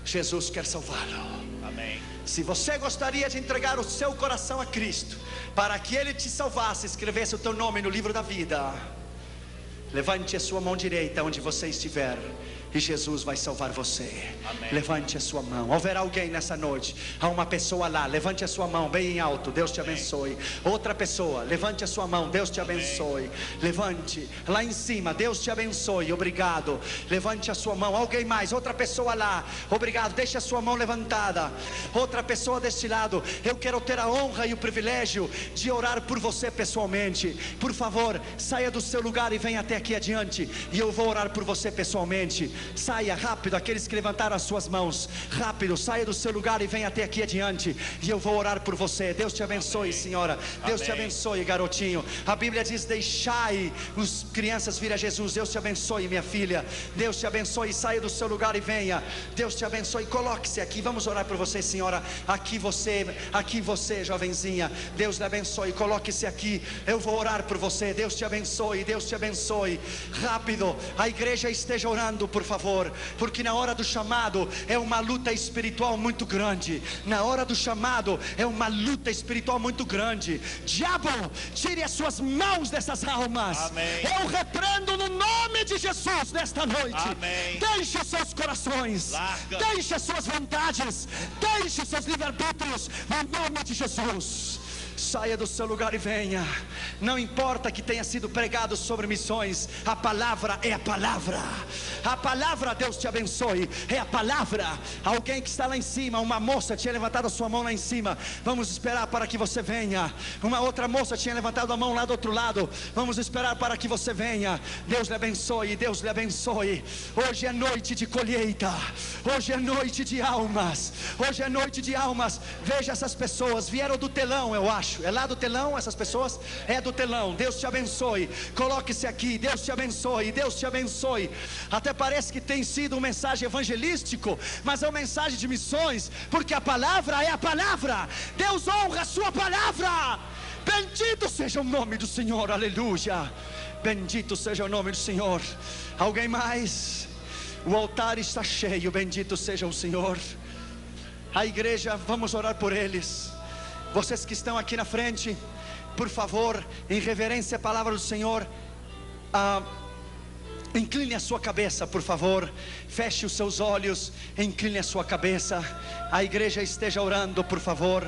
Jesus quer salvá-lo. Amém. Se você gostaria de entregar o seu coração a Cristo, para que Ele te salvasse, escrevesse o teu nome no livro da vida, levante a sua mão direita onde você estiver, e Jesus vai salvar você. Amém. Levante a sua mão. Haverá alguém nessa noite, há uma pessoa lá, levante a sua mão bem alto, Deus te abençoe. Outra pessoa, levante a sua mão, Deus te abençoe. Levante, lá em cima, Deus te abençoe, obrigado. Levante a sua mão. Alguém mais, outra pessoa lá, obrigado, deixe a sua mão levantada. Outra pessoa deste lado, eu quero ter a honra e o privilégio de orar por você pessoalmente. Por favor, saia do seu lugar e venha até aqui adiante e eu vou orar por você pessoalmente. Saia rápido, aqueles que levantaram as suas mãos, rápido, saia do seu lugar e venha até aqui adiante e eu vou orar por você. Deus te abençoe, senhora. Deus te abençoe, garotinho. A Bíblia diz: deixai as crianças vir a Jesus. Deus te abençoe, minha filha. Deus te abençoe. Saia do seu lugar e venha. Deus te abençoe. Coloque-se aqui. Vamos orar por você, senhora. Aqui você, jovenzinha. Deus lhe abençoe. Coloque-se aqui. Eu vou orar por você. Deus te abençoe. Deus te abençoe. Rápido. A igreja esteja orando, por favor, porque na hora do chamado é uma luta espiritual muito grande. Na hora do chamado é uma luta espiritual muito grande. Diabo, tire as suas mãos dessas almas. Amém. Eu repreendo no nome de Jesus nesta noite. Amém. Deixe os seus corações, Larga. deixe as suas vontades, deixe os seus livre-arbítrios no nome de Jesus. Saia do seu lugar e venha. Não importa que tenha sido pregado sobre missões, a palavra é a palavra. A palavra, Deus te abençoe, é a palavra. Alguém que está lá em cima, uma moça tinha levantado a sua mão lá em cima. Vamos esperar para que você venha. Uma outra moça tinha levantado a mão lá do outro lado. Vamos esperar para que você venha. Deus lhe abençoe, Deus lhe abençoe. Hoje é noite de colheita. Hoje é noite de almas. Hoje é noite de almas. Veja essas pessoas, vieram do telão, eu acho. É lá do telão essas pessoas? É do telão. Deus te abençoe. Coloque-se aqui. Deus te abençoe. Deus te abençoe. Até parece que tem sido uma mensagem evangelístico, mas é uma mensagem de missões, porque a palavra é a palavra. Deus honra a sua palavra. Bendito seja o nome do Senhor. Aleluia. Bendito seja o nome do Senhor. Alguém mais? O altar está cheio. Bendito seja o Senhor. A igreja, vamos orar por eles. Vocês que estão aqui na frente, por favor, em reverência à palavra do Senhor, incline a sua cabeça, por favor. Feche os seus olhos, incline a sua cabeça. A igreja esteja orando, por favor.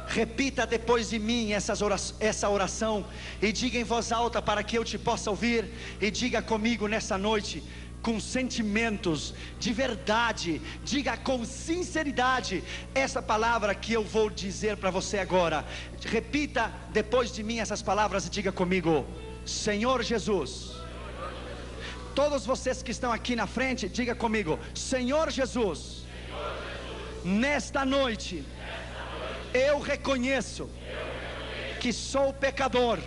Repita depois de mim essa oração e diga em voz alta para que eu te possa ouvir. E diga comigo nessa noite, com sentimentos de verdade, diga com sinceridade essa palavra que eu vou dizer para você agora. Repita depois de mim essas palavras e diga comigo: Senhor Jesus. Todos vocês que estão aqui na frente, diga comigo: Senhor Jesus, nesta noite eu reconheço que sou pecador,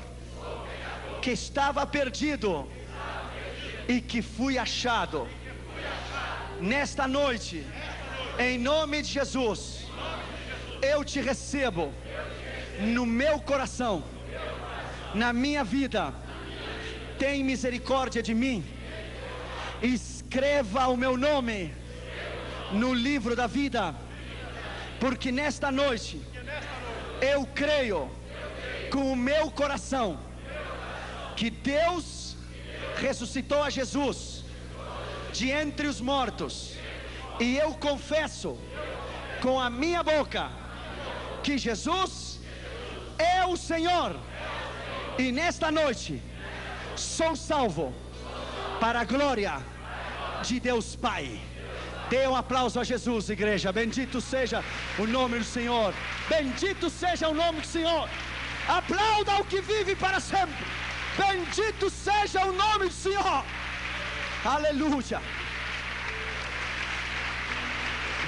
que estava perdido e que fui achado. Nesta noite, em nome de Jesus, eu te recebo no meu coração, na minha vida. Tem misericórdia de mim. Escreva o meu nome no livro da vida, porque nesta noite eu creio com o meu coração que Deus ressuscitou a Jesus de entre os mortos, e eu confesso com a minha boca que Jesus é o Senhor, e nesta noite sou salvo para a glória de Deus Pai. Dê um aplauso a Jesus, igreja. Bendito seja o nome do Senhor. Bendito seja o nome do Senhor. Aplauda o que vive para sempre. Bendito seja o nome do Senhor. Aleluia.